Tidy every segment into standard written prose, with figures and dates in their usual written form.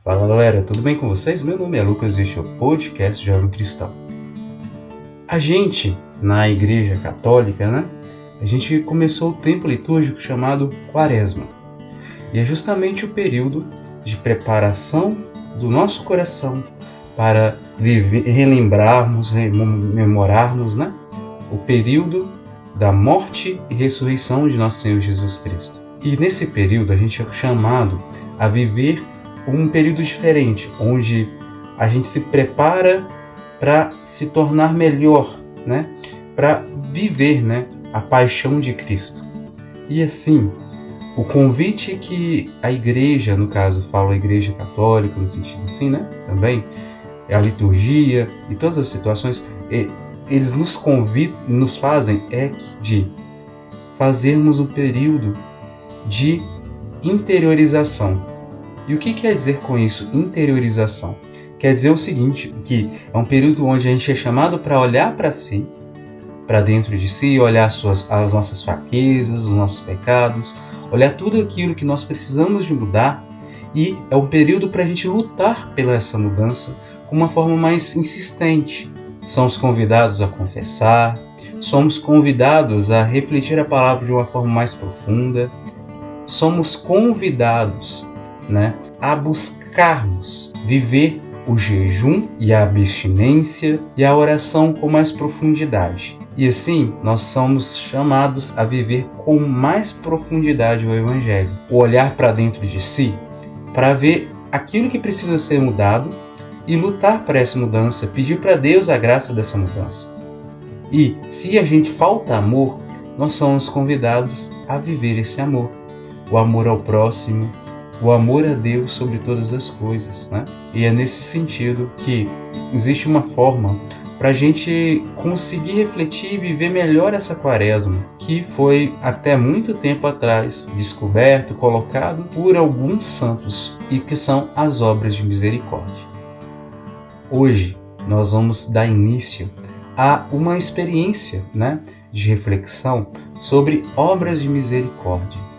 Fala galera, tudo bem com vocês? Meu nome é Lucas e este é o podcast Jovem Cristão. A gente, na Igreja Católica, a gente começou o tempo litúrgico chamado Quaresma. E é justamente o período de preparação do nosso coração para relembrarmos, rememorarmos, o período da morte e ressurreição de nosso Senhor Jesus Cristo. E nesse período a gente é chamado a viver um período diferente, onde a gente se prepara para se tornar melhor, para viver, a paixão de Cristo. E assim, o convite que a igreja, no caso, falo a igreja católica, no sentido assim, também, a liturgia e todas as situações, eles nos convidam, nos fazem de fazermos um período de interiorização. E o que quer dizer com isso, interiorização? Quer dizer o seguinte, que é um período onde a gente é chamado para olhar para si, para dentro de si, olhar as nossas fraquezas, os nossos pecados, olhar tudo aquilo que nós precisamos de mudar, e é um período para a gente lutar pela essa mudança com uma forma mais insistente. Somos convidados a confessar, somos convidados a refletir a palavra de uma forma mais profunda, somos convidados a buscarmos viver o jejum e a abstinência e a oração com mais profundidade. E assim, nós somos chamados a viver com mais profundidade o Evangelho. O olhar para dentro de si, para ver aquilo que precisa ser mudado e lutar para essa mudança, pedir para Deus a graça dessa mudança. E se a gente falta amor, nós somos convidados a viver esse amor. O amor ao próximo, o amor a Deus sobre todas as coisas, E é nesse sentido que existe uma forma para a gente conseguir refletir e viver melhor essa quaresma, que foi até muito tempo atrás descoberto, colocado por alguns santos, e que são as obras de misericórdia. Hoje nós vamos dar início a uma experiência de reflexão sobre obras de misericórdia.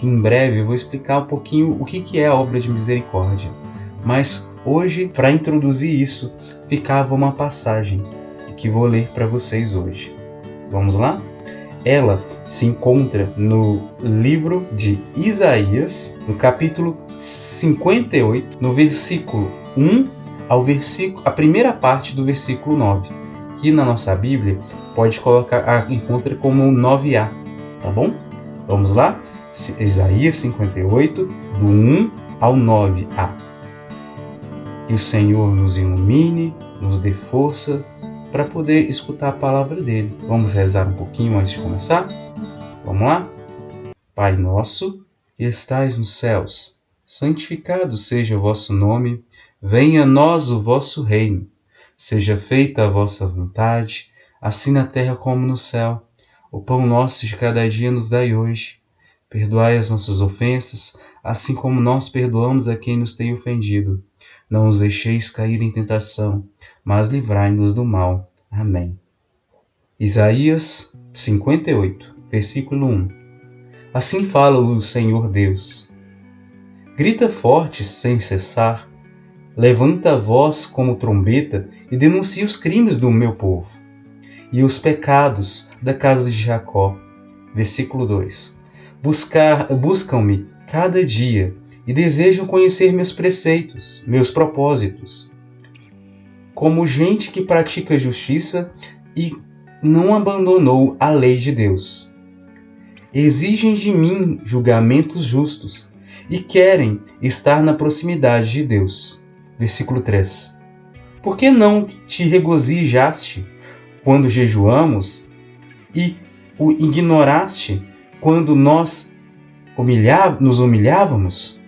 Em breve eu vou explicar um pouquinho o que é a obra de misericórdia, mas hoje, para introduzir isso, ficava uma passagem que vou ler para vocês hoje. Vamos lá? Ela se encontra no livro de Isaías, no capítulo 58, no versículo 1 a primeira parte do versículo 9, que na nossa Bíblia pode encontra como 9a, tá bom? Vamos lá? Isaías 58, do 1 ao 9a. Que o Senhor nos ilumine, nos dê força para poder escutar a palavra dele. Vamos rezar um pouquinho antes de começar? Vamos lá? Pai nosso, que estais nos céus, santificado seja o vosso nome, venha a nós o vosso reino. Seja feita a vossa vontade, assim na terra como no céu. O pão nosso de cada dia nos dai hoje. Perdoai as nossas ofensas, assim como nós perdoamos a quem nos tem ofendido. Não nos deixeis cair em tentação, mas livrai-nos do mal. Amém. Isaías 58, versículo 1. Assim fala o Senhor Deus. Grita forte sem cessar, levanta a voz como trombeta e denuncia os crimes do meu povo e os pecados da casa de Jacó. Versículo 2. Buscam-me cada dia e desejam conhecer meus preceitos, meus propósitos. Como gente que pratica justiça e não abandonou a lei de Deus. Exigem de mim julgamentos justos e querem estar na proximidade de Deus. Versículo 3. Por que não te regozijaste quando jejuamos e o ignoraste quando nós nos humilhávamos?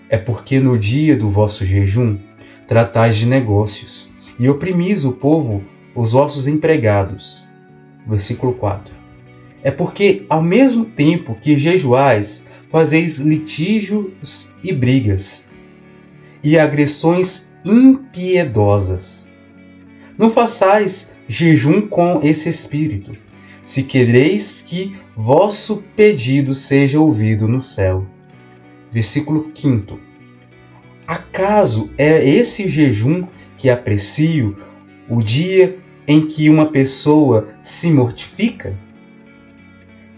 É porque no dia do vosso jejum tratais de negócios e oprimis o povo, os vossos empregados. Versículo 4. É porque ao mesmo tempo que jejuais, fazeis litígios e brigas e agressões impiedosas. Não façais jejum com esse espírito, se quereis que vosso pedido seja ouvido no céu. Versículo 5. Acaso é esse jejum que aprecio, o dia em que uma pessoa se mortifica?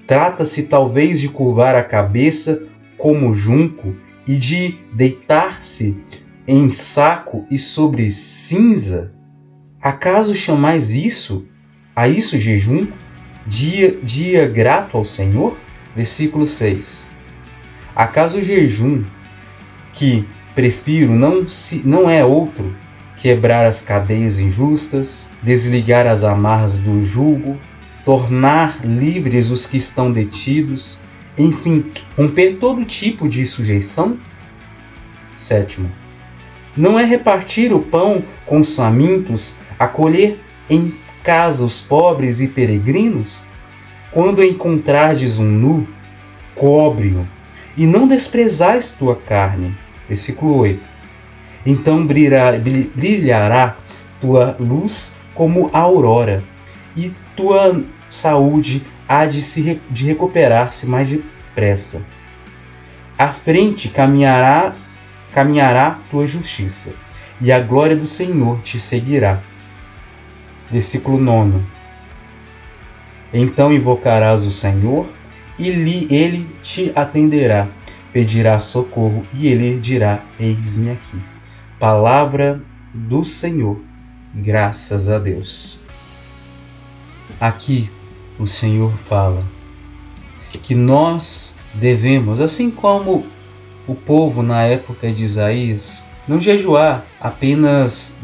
Trata-se talvez de curvar a cabeça como junco e de deitar-se em saco e sobre cinza? Acaso chamais a isso jejum, dia grato ao Senhor? Versículo 6. Acaso o jejum que prefiro não é outro: quebrar as cadeias injustas, desligar as amarras do jugo, tornar livres os que estão detidos, enfim, romper todo tipo de sujeição? 7. Não é repartir o pão com os famintos, acolher em casa os pobres e peregrinos? Quando encontrardes um nu, cobre-o, e não desprezais tua carne. Versículo 8. Então brilhará tua luz como a aurora, e tua saúde há de recuperar-se mais depressa. À frente caminhará tua justiça, e a glória do Senhor te seguirá. Versículo 9. Então invocarás o Senhor, e ele te atenderá. Pedirá socorro, e ele dirá: eis-me aqui. Palavra do Senhor, graças a Deus. Aqui o Senhor fala que nós devemos, assim como o povo na época de Isaías, não jejuar apenas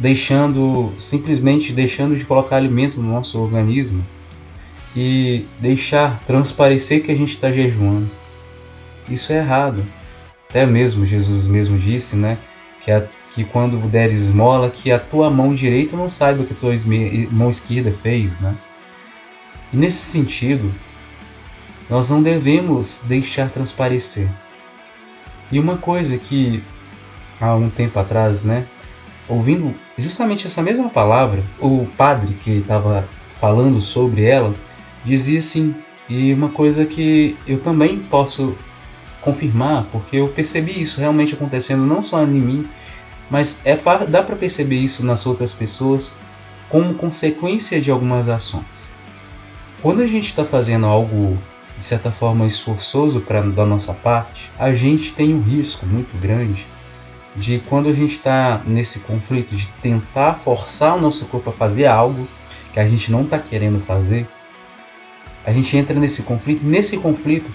simplesmente deixando de colocar alimento no nosso organismo e deixar transparecer que a gente está jejuando. Isso é errado. Até mesmo Jesus mesmo disse, né, que quando deres esmola, que a tua mão direita não saiba o que a tua mão esquerda fez, né? E nesse sentido, nós não devemos deixar transparecer. E uma coisa que há um tempo atrás, né, ouvindo justamente essa mesma palavra, o padre que estava falando sobre ela dizia assim, e uma coisa que eu também posso confirmar, porque eu percebi isso realmente acontecendo não só em mim, mas dá para perceber isso nas outras pessoas como consequência de algumas ações. Quando a gente está fazendo algo de certa forma esforçoso da nossa parte, a gente tem um risco muito grande de, quando a gente está nesse conflito de tentar forçar o nosso corpo a fazer algo que a gente não está querendo fazer, a gente entra nesse conflito, e nesse conflito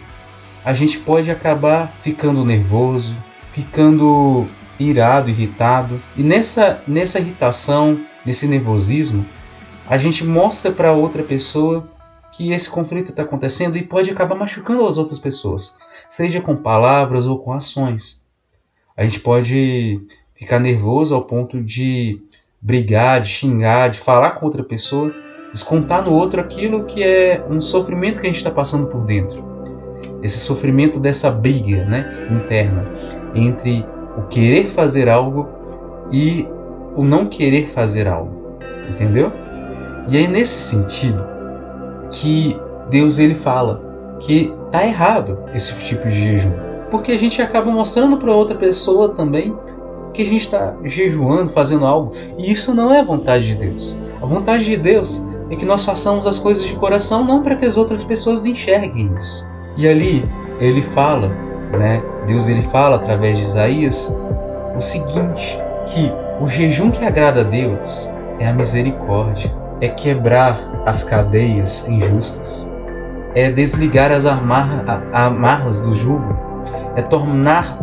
a gente pode acabar ficando nervoso, ficando irado, irritado, e nessa irritação, nesse nervosismo, a gente mostra para outra pessoa que esse conflito está acontecendo e pode acabar machucando as outras pessoas, seja com palavras ou com ações. A gente pode ficar nervoso ao ponto de brigar, de xingar, de falar com outra pessoa, descontar no outro aquilo que é um sofrimento que a gente está passando por dentro. Esse sofrimento dessa briga, né, interna entre o querer fazer algo e o não querer fazer algo. Entendeu? E é nesse sentido que Deus ele fala que tá errado esse tipo de jejum, porque a gente acaba mostrando para outra pessoa também que a gente está jejuando, fazendo algo, e isso não é a vontade de Deus. A vontade de Deus é que nós façamos as coisas de coração, não para que as outras pessoas enxerguem isso. E ali ele fala, né? Deus ele fala através de Isaías o seguinte, que o jejum que agrada a Deus é a misericórdia, é quebrar as cadeias injustas, é desligar as amarras do jugo, é tornar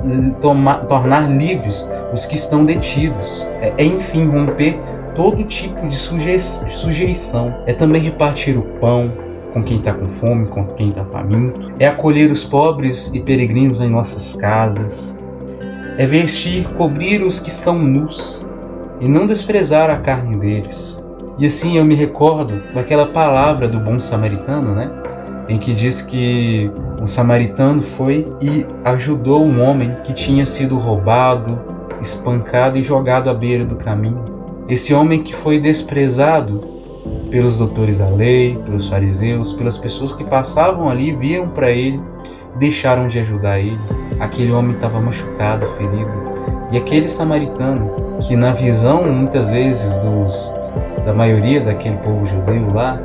livres os que estão detidos, é enfim romper todo tipo de sujeição, é também repartir o pão com quem está com fome, com quem está faminto, é acolher os pobres e peregrinos em nossas casas, é vestir, cobrir os que estão nus e não desprezar a carne deles. E assim eu me recordo daquela palavra do bom samaritano, né? Em que diz que um samaritano foi e ajudou um homem que tinha sido roubado, espancado e jogado à beira do caminho. Esse homem que foi desprezado pelos doutores da lei, pelos fariseus, pelas pessoas que passavam ali, viram para ele, deixaram de ajudar ele. Aquele homem estava machucado, ferido, E aquele samaritano, que na visão muitas vezes da maioria daquele povo judeu lá,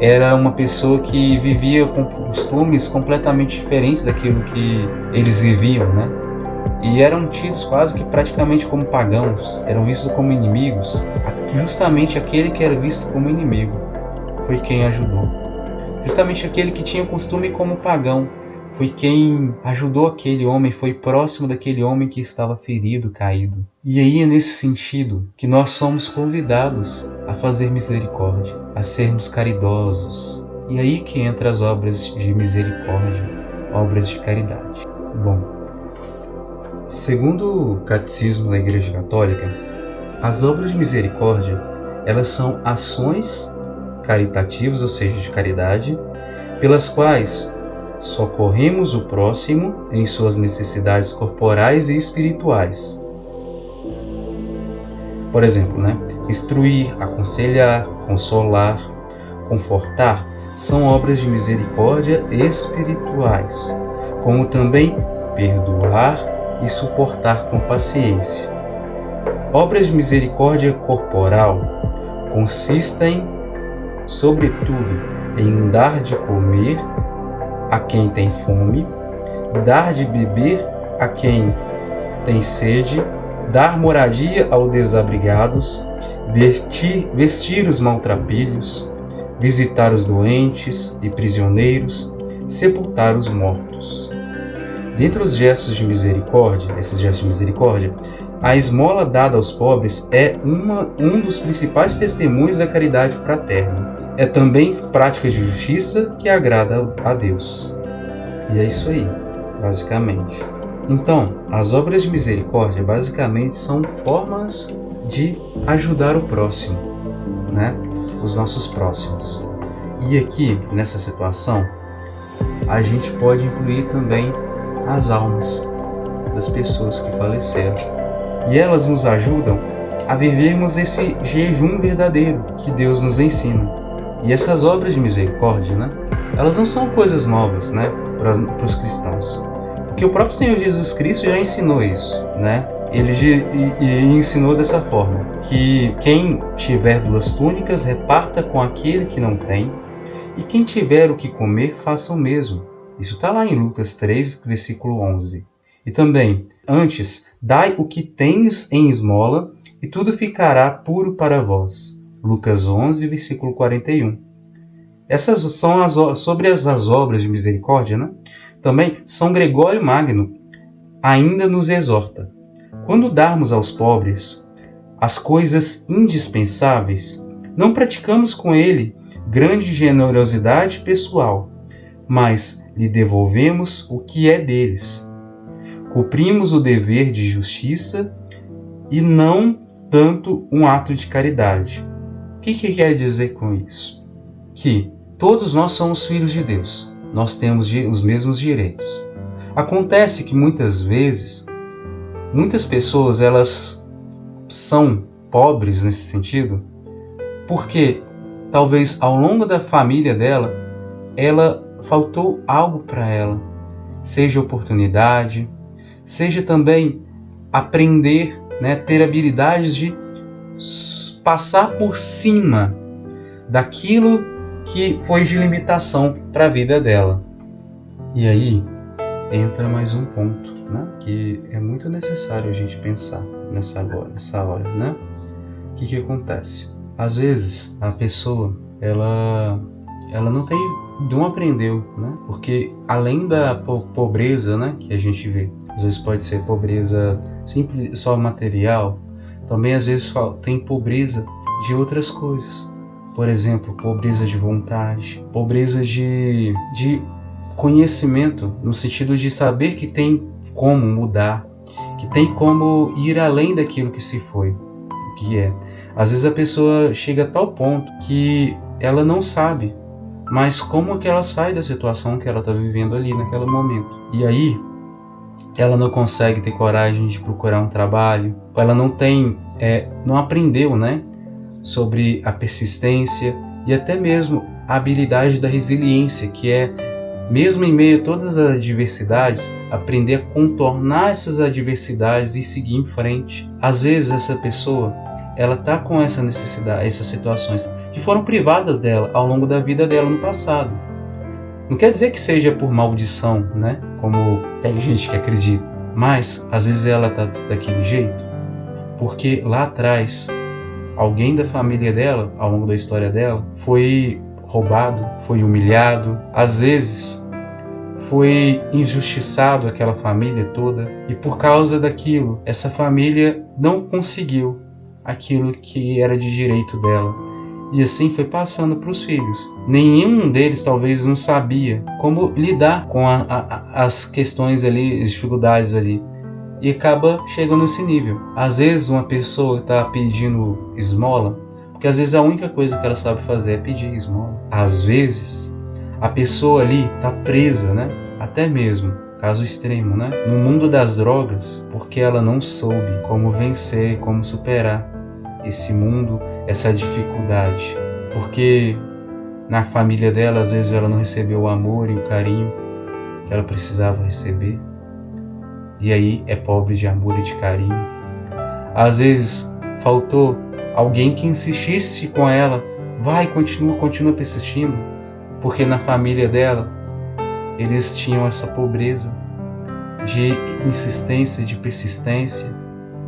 era uma pessoa que vivia com costumes completamente diferentes daquilo que eles viviam, né? E eram tidos quase que praticamente como pagãos, eram vistos como inimigos. Justamente aquele que era visto como inimigo foi quem ajudou. Justamente aquele que tinha costume como pagão foi quem ajudou aquele homem, foi próximo daquele homem que estava ferido, caído. E aí é nesse sentido que nós somos convidados a fazer misericórdia, a sermos caridosos. E aí que entra as obras de misericórdia, obras de caridade. Bom, segundo o Catecismo da Igreja Católica, as obras de misericórdia, elas são ações caritativas, ou seja, de caridade, pelas quais socorremos o próximo em suas necessidades corporais e espirituais. Por exemplo, instruir, aconselhar, consolar, confortar são obras de misericórdia espirituais, como também perdoar e suportar com paciência. Obras de misericórdia corporal consistem, sobretudo, em dar de comer a quem tem fome, dar de beber a quem tem sede, dar moradia aos desabrigados, vestir os maltrapilhos, visitar os doentes e prisioneiros, sepultar os mortos. Dentre os gestos de misericórdia, a esmola dada aos pobres é um dos principais testemunhos da caridade fraterna. É também prática de justiça que agrada a Deus. E é isso aí, basicamente. Então, as obras de misericórdia basicamente são formas de ajudar o próximo, os nossos próximos. E aqui, nessa situação, a gente pode incluir também as almas das pessoas que faleceram. E elas nos ajudam a vivermos esse jejum verdadeiro que Deus nos ensina. E essas obras de misericórdia, elas não são coisas novas, para os cristãos. Porque o próprio Senhor Jesus Cristo já ensinou isso, Ele ensinou dessa forma, que quem tiver 2 túnicas, reparta com aquele que não tem, e quem tiver o que comer, faça o mesmo. Isso está lá em Lucas 3, versículo 11. E também, antes, dai o que tens em esmola, e tudo ficará puro para vós. Lucas 11, versículo 41. Essas são sobre as obras de misericórdia, Também São Gregório Magno ainda nos exorta. Quando darmos aos pobres as coisas indispensáveis, não praticamos com ele grande generosidade pessoal, mas lhe devolvemos o que é deles. Cumprimos o dever de justiça e não tanto um ato de caridade. O que quer dizer com isso? Que todos nós somos filhos de Deus. Nós temos os mesmos direitos. Acontece que muitas vezes, muitas pessoas elas são pobres nesse sentido, porque talvez ao longo da família dela, ela faltou algo para ela, seja oportunidade, seja também aprender, ter habilidades de passar por cima daquilo que foi de limitação para a vida dela. E aí entra mais um ponto, que é muito necessário a gente pensar nessa hora, O que acontece? Às vezes a pessoa ela não aprendeu, Porque além da pobreza, que a gente vê, às vezes pode ser pobreza simples, só material, também às vezes tem pobreza de outras coisas. Por exemplo, pobreza de vontade, pobreza de conhecimento, no sentido de saber que tem como mudar, que tem como ir além daquilo que se foi, que é. Às vezes a pessoa chega a tal ponto que ela não sabe mas como que ela sai da situação que ela está vivendo ali naquele momento. E aí, ela não consegue ter coragem de procurar um trabalho, ela não aprendeu, sobre a persistência e até mesmo a habilidade da resiliência, que é mesmo em meio a todas as adversidades, aprender a contornar essas adversidades e seguir em frente. Às vezes essa pessoa, ela está com essa necessidade, essas situações que foram privadas dela ao longo da vida dela no passado. Não quer dizer que seja por maldição, né? Como tem gente que acredita. Mas, às vezes ela está daquele jeito porque lá atrás, alguém da família dela, ao longo da história dela, foi roubado, foi humilhado, às vezes foi injustiçado aquela família toda, e por causa daquilo, essa família não conseguiu aquilo que era de direito dela. E assim foi passando para os filhos. Nenhum deles talvez não sabia como lidar com as questões ali, as dificuldades ali. E acaba chegando nesse nível. Às vezes uma pessoa está pedindo esmola, porque às vezes a única coisa que ela sabe fazer é pedir esmola. Às vezes a pessoa ali está presa, né? Até mesmo, caso extremo, né? No mundo das drogas, porque ela não soube como vencer, como superar esse mundo, essa dificuldade. Porque na família dela, às vezes ela não recebeu o amor e o carinho que ela precisava receber. E aí é pobre de amor e de carinho. Às vezes faltou alguém que insistisse com ela. Vai, continua persistindo. Porque na família dela, eles tinham essa pobreza de insistência, de persistência.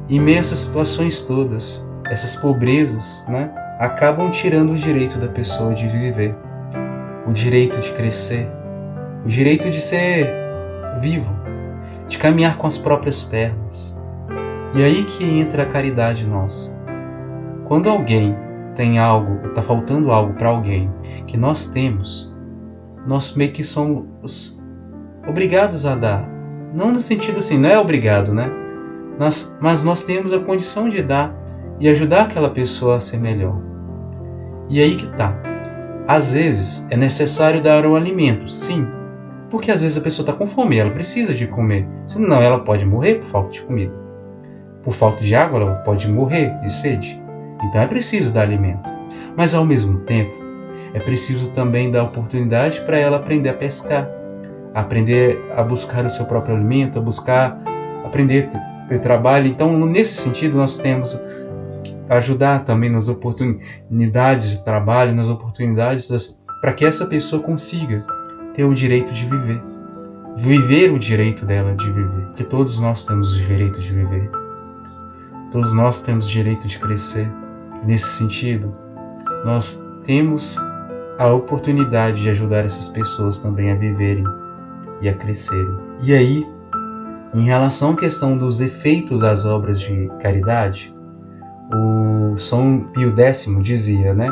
E meio a essas situações todas, essas pobrezas, né, acabam tirando o direito da pessoa de viver. O direito de crescer. O direito de ser vivo. De caminhar com as próprias pernas. E aí que entra a caridade nossa. Quando alguém tem algo, está faltando algo para alguém que nós temos, nós meio que somos obrigados a dar. Não no sentido assim, não é obrigado, né? Mas nós temos a condição de dar e ajudar aquela pessoa a ser melhor. E aí que tá. Às vezes é necessário dar o alimento, sim. Porque às vezes a pessoa está com fome, ela precisa de comer. Senão ela pode morrer por falta de comida. Por falta de água, ela pode morrer de sede. Então é preciso dar alimento. Mas ao mesmo tempo, é preciso também dar oportunidade para ela aprender a pescar. Aprender a buscar o seu próprio alimento, aprender a ter trabalho. Então, nesse sentido, nós temos que ajudar também nas oportunidades de trabalho, nas oportunidades para que essa pessoa consiga ter o direito de viver. Viver o direito dela de viver. Porque todos nós temos o direito de viver. Todos nós temos o direito de crescer. Nesse sentido, nós temos a oportunidade de ajudar essas pessoas também a viverem e a crescerem. E aí, em relação à questão dos efeitos das obras de caridade, o São Pio X dizia, né,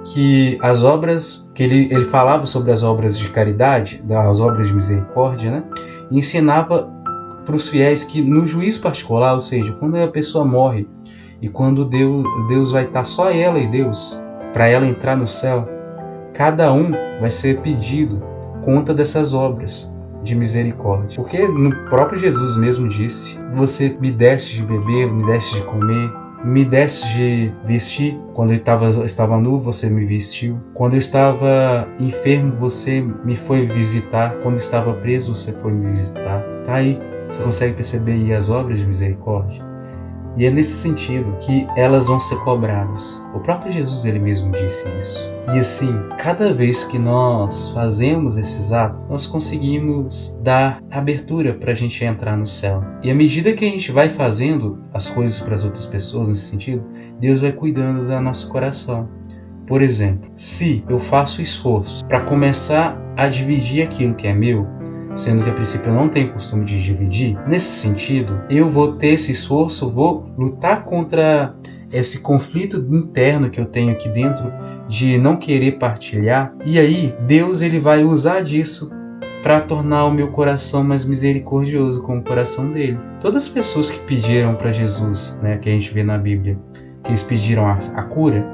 que as obras, que ele falava sobre as obras de caridade, das obras de misericórdia, né, e ensinava para os fiéis que no juízo particular, ou seja, quando a pessoa morre e quando Deus vai estar só ela e Deus, para ela entrar no céu, cada um vai ser pedido conta dessas obras de misericórdia. Porque no próprio Jesus mesmo disse: você me deste de beber, me deste de comer, me deste de vestir. Quando eu estava nu, você me vestiu. Quando eu estava enfermo, você me foi visitar. Quando eu estava preso, você foi me visitar. Tá aí, você consegue perceber aí as obras de misericórdia? E é nesse sentido que elas vão ser cobradas. O próprio Jesus, ele mesmo disse isso. E assim, cada vez que nós fazemos esses atos, nós conseguimos dar abertura para a gente entrar no céu. E à medida que a gente vai fazendo as coisas para as outras pessoas nesse sentido, Deus vai cuidando do nosso coração. Por exemplo, se eu faço esforço para começar a dividir aquilo que é meu, sendo que a princípio eu não tenho costume de dividir, nesse sentido, eu vou ter esse esforço, vou lutar contra esse conflito interno que eu tenho aqui dentro de não querer partilhar. E aí, Deus ele vai usar disso para tornar o meu coração mais misericordioso com o coração dele. Todas as pessoas que pediram para Jesus, né, que a gente vê na Bíblia, que eles pediram a cura,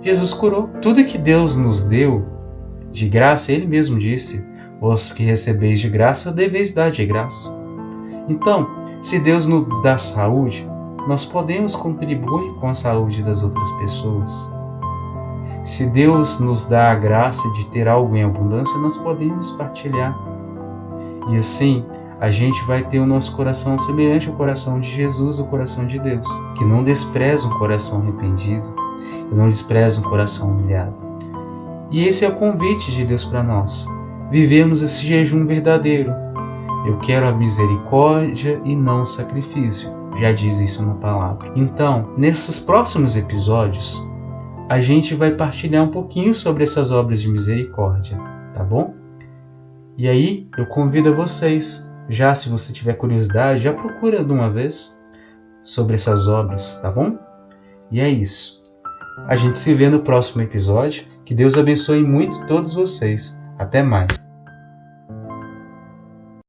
Jesus curou. Tudo que Deus nos deu de graça, ele mesmo disse: vós que recebeis de graça, deveis dar de graça. Então, se Deus nos dá saúde, nós podemos contribuir com a saúde das outras pessoas. Se Deus nos dá a graça de ter algo em abundância, nós podemos partilhar. E assim, a gente vai ter o nosso coração semelhante ao coração de Jesus, o coração de Deus, que não despreza um coração arrependido, que não despreza um coração humilhado. E esse é o convite de Deus para nós. Vivemos esse jejum verdadeiro. Eu quero a misericórdia e não o sacrifício. Já diz isso na palavra. Então, nesses próximos episódios, a gente vai partilhar um pouquinho sobre essas obras de misericórdia, tá bom? E aí, eu convido a vocês, já se você tiver curiosidade, já procura de uma vez sobre essas obras, tá bom? E é isso. A gente se vê no próximo episódio. Que Deus abençoe muito todos vocês. Até mais.